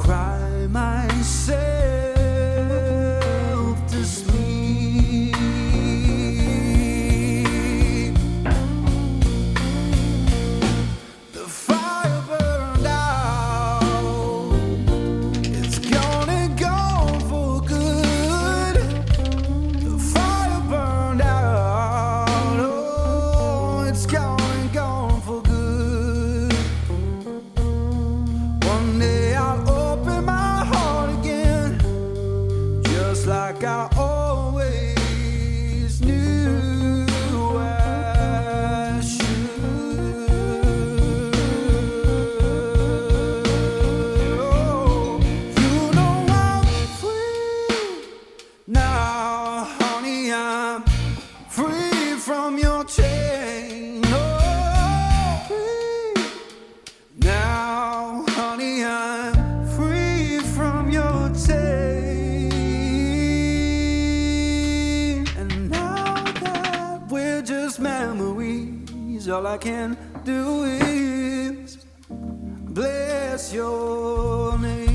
cry myself to sleep. The fire burned out, it's gonna go for good. The fire burned out, oh, it's gonna go for good. One day I'll open my heart again, just like I always knew I should. Oh, you know I'm free now, honey. I'm free from your chain. Oh, free now, honey. I'm free from your chain. And now that we're just memories, all I can do is bless your name.